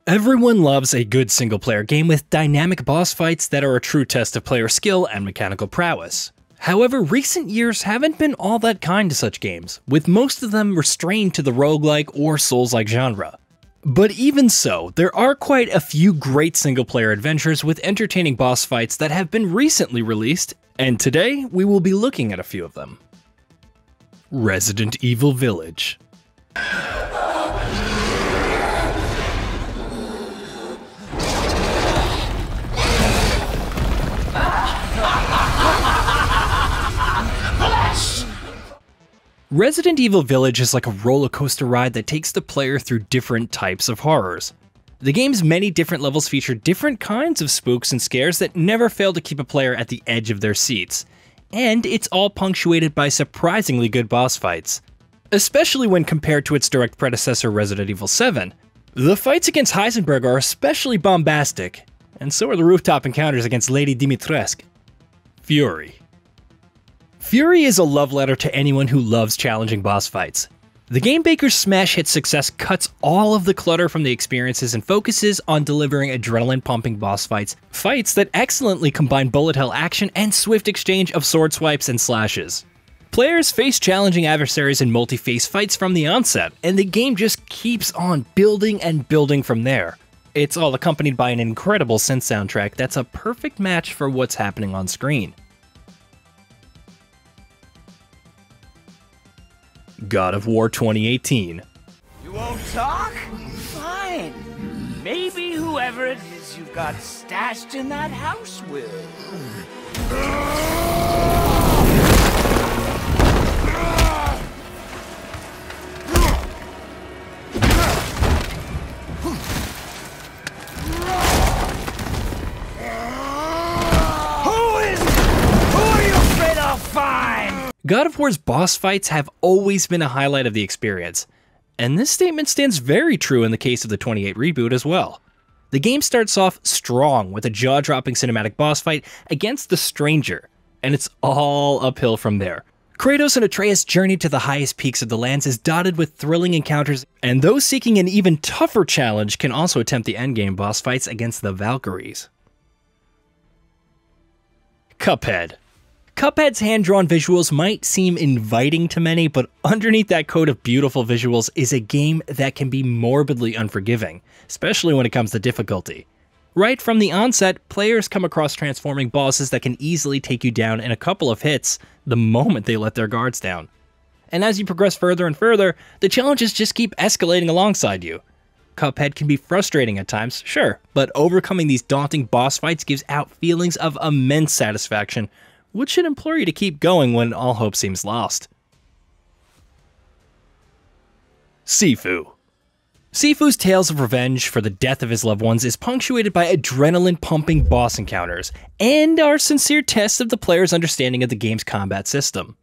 Everyone loves a good single-player game with dynamic boss fights that are a true test of player skill and mechanical prowess. However, recent years haven't been all that kind to such games, with most of them restrained to the roguelike or Souls-like genre. But even so, there are quite a few great single-player adventures with entertaining boss fights that have been recently released, and today we will be looking at a few of them. Resident Evil Village. Resident Evil Village is like a roller coaster ride that takes the player through different types of horrors. The game's many different levels feature different kinds of spooks and scares that never fail to keep a player at the edge of their seats. And it's all punctuated by surprisingly good boss fights. Especially when compared to its direct predecessor Resident Evil 7. The fights against Heisenberg are especially bombastic, and so are the rooftop encounters against Lady Dimitrescu. FURI. FURI is a love letter to anyone who loves challenging boss fights. The game maker's smash hit success cuts all of the clutter from the experiences and focuses on delivering adrenaline-pumping boss fights that excellently combine bullet hell action and swift exchange of sword swipes and slashes. Players face challenging adversaries in multi-phase fights from the onset, and the game just keeps on building and building from there. It's all accompanied by an incredible synth soundtrack that's a perfect match for what's happening on screen. God of War 2018. You won't talk? Fine. Maybe whoever it is you've got stashed in that house will. Who are you afraid I'll find? God of War's boss fights have always been a highlight of the experience, and this statement stands very true in the case of the 28 reboot as well. The game starts off strong with a jaw-dropping cinematic boss fight against the Stranger, and it's all uphill from there. Kratos and Atreus' journey to the highest peaks of the lands is dotted with thrilling encounters, and those seeking an even tougher challenge can also attempt the endgame boss fights against the Valkyries. CUPHEAD. CUPHEAD's hand-drawn visuals might seem inviting to many, but underneath that coat of beautiful visuals is a game that can be morbidly unforgiving, especially when it comes to difficulty. Right from the onset, players come across transforming bosses that can easily take you down in a couple of hits the moment they let their guards down. And as you progress further and further, the challenges just keep escalating alongside you. CUPHEAD can be frustrating at times, sure, but overcoming these daunting boss fights gives out feelings of immense satisfaction, which should implore you to keep going when all hope seems lost. SIFU. SIFU's tales of revenge for the death of his loved ones is punctuated by adrenaline-pumping boss encounters, and are sincere tests of the player's understanding of the game's combat system.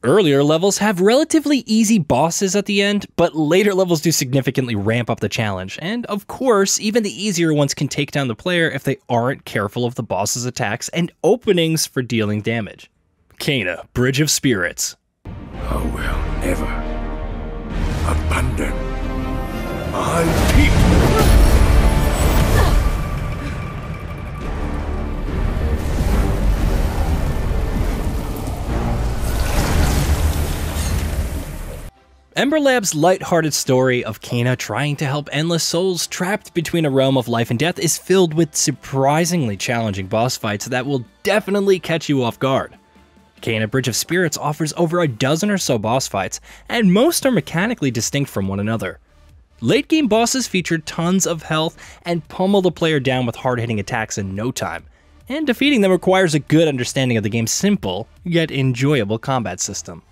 Earlier levels have relatively easy bosses at the end, but later levels do significantly ramp up the challenge, and of course, even the easier ones can take down the player if they aren't careful of the boss's attacks and openings for dealing damage. Kena, Bridge of Spirits. I will never abandon my people. Ember Lab's light-hearted story of Kena trying to help endless souls trapped between a realm of life and death is filled with surprisingly challenging boss fights that will definitely catch you off guard. Kena Bridge of Spirits offers over a dozen or so boss fights, and most are mechanically distinct from one another. Late-game bosses feature tons of health and pummel the player down with hard-hitting attacks in no time, and defeating them requires a good understanding of the game's simple, yet enjoyable combat system.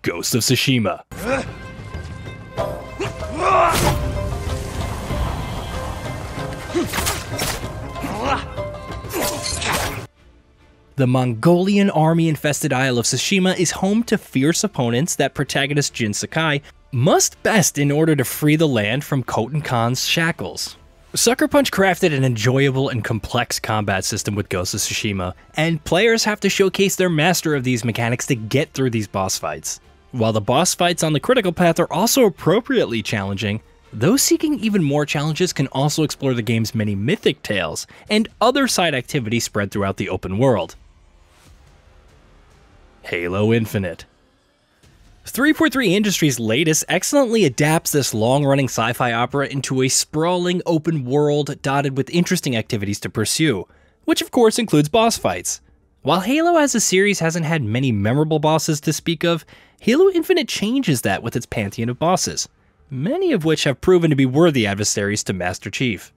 Ghost of Tsushima. The Mongolian army-infested Isle of Tsushima is home to fierce opponents that protagonist Jin Sakai must best in order to free the land from Khotan Khan's shackles. Sucker Punch crafted an enjoyable and complex combat system with Ghost of Tsushima, and players have to showcase their master of these mechanics to get through these boss fights. While the boss fights on the critical path are also appropriately challenging, Those seeking even more challenges can also explore the game's many mythic tales and other side activities spread throughout the open world. Halo Infinite. 343 Industries' latest excellently adapts this long-running sci-fi opera into a sprawling open world dotted with interesting activities to pursue, which of course includes boss fights. While Halo as a series hasn't had many memorable bosses to speak of, Halo Infinite changes that with its pantheon of bosses, many of which have proven to be worthy adversaries to Master Chief.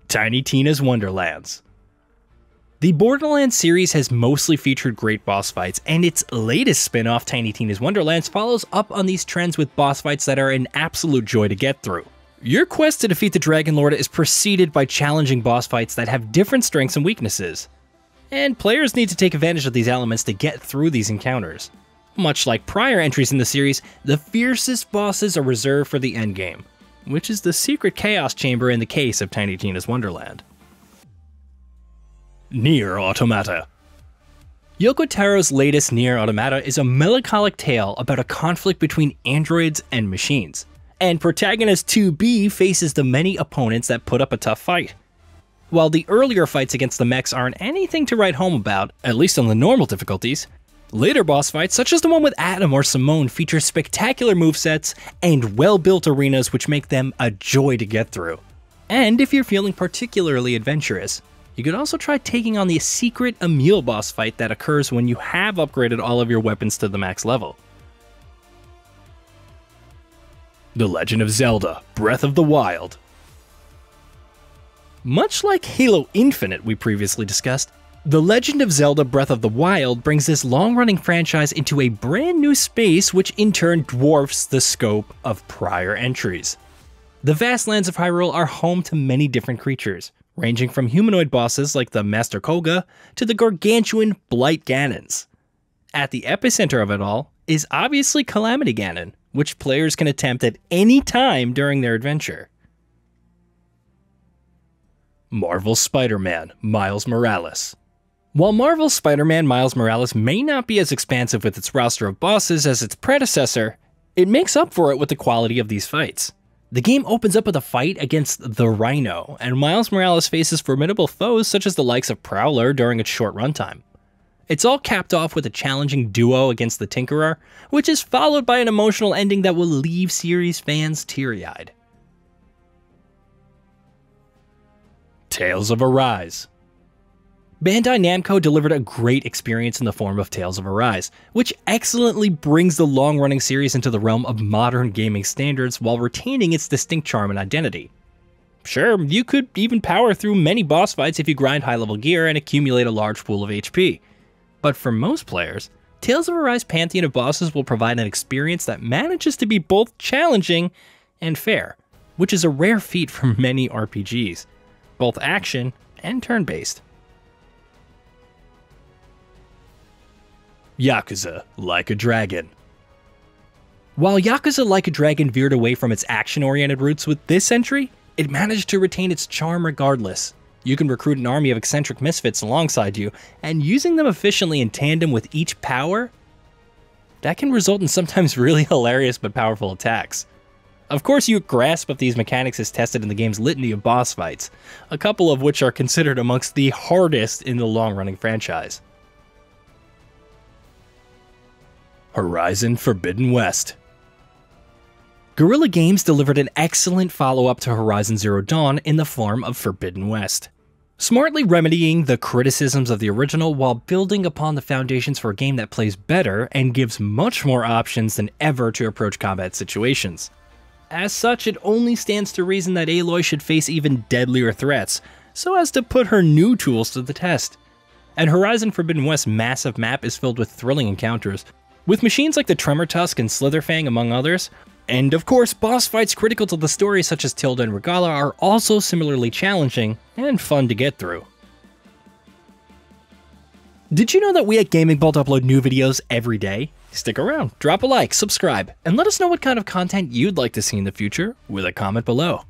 Tiny Tina's Wonderlands. The Borderlands series has mostly featured great boss fights, and its latest spin-off, Tiny Tina's Wonderlands, follows up on these trends with boss fights that are an absolute joy to get through. Your quest to defeat the Dragon Lord is preceded by challenging boss fights that have different strengths and weaknesses, and players need to take advantage of these elements to get through these encounters. Much like prior entries in the series, the fiercest bosses are reserved for the endgame, which is the secret chaos chamber in the case of Tiny Tina's Wonderland. NIER Automata. Yoko Taro's latest NIER Automata is a melancholic tale about a conflict between androids and machines, and protagonist 2B faces the many opponents that put up a tough fight. While the earlier fights against the mechs aren't anything to write home about, at least on the normal difficulties, later boss fights, such as the one with Adam or Simone, feature spectacular movesets and well-built arenas which make them a joy to get through. And if you're feeling particularly adventurous, you could also try taking on the secret Emil boss fight that occurs when you have upgraded all of your weapons to the max level. The Legend of Zelda: Breath of the Wild. Much like Halo Infinite we previously discussed, The Legend of Zelda: Breath of the Wild brings this long-running franchise into a brand new space, which in turn dwarfs the scope of prior entries. The vast lands of Hyrule are home to many different creatures, ranging from humanoid bosses like the Master Koga to the gargantuan Blight Ganons. At the epicenter of it all is obviously Calamity Ganon, which players can attempt at any time during their adventure. Marvel's Spider-Man: Miles Morales. While Marvel's Spider-Man: Miles Morales may not be as expansive with its roster of bosses as its predecessor, it makes up for it with the quality of these fights. The game opens up with a fight against the Rhino, and Miles Morales faces formidable foes such as the likes of Prowler during its short runtime. It's all capped off with a challenging duo against the Tinkerer, which is followed by an emotional ending that will leave series fans teary-eyed. Tales of Arise. Bandai Namco delivered a great experience in the form of Tales of Arise, which excellently brings the long-running series into the realm of modern gaming standards while retaining its distinct charm and identity. Sure, you could even power through many boss fights if you grind high-level gear and accumulate a large pool of HP. But for most players, Tales of Arise pantheon of bosses will provide an experience that manages to be both challenging and fair, which is a rare feat for many RPGs, both action and turn-based. Yakuza: Like a Dragon. While Yakuza: Like a Dragon veered away from its action-oriented roots with this entry, it managed to retain its charm regardless. You can recruit an army of eccentric misfits alongside you, and using them efficiently in tandem with each power, that can result in sometimes really hilarious but powerful attacks. Of course, your grasp of these mechanics is tested in the game's litany of boss fights, a couple of which are considered amongst the hardest in the long-running franchise. Horizon Forbidden West. Guerrilla Games delivered an excellent follow-up to Horizon Zero Dawn in the form of Forbidden West, smartly remedying the criticisms of the original while building upon the foundations for a game that plays better and gives much more options than ever to approach combat situations. As such, it only stands to reason that Aloy should face even deadlier threats, so as to put her new tools to the test. And Horizon Forbidden West's massive map is filled with thrilling encounters, with machines like the Tremor Tusk and Slitherfang among others, and of course boss fights critical to the story such as Tilda and Regala are also similarly challenging and fun to get through. Did you know that we at GamingBolt upload new videos every day? Stick around, drop a like, subscribe, and let us know what kind of content you'd like to see in the future with a comment below.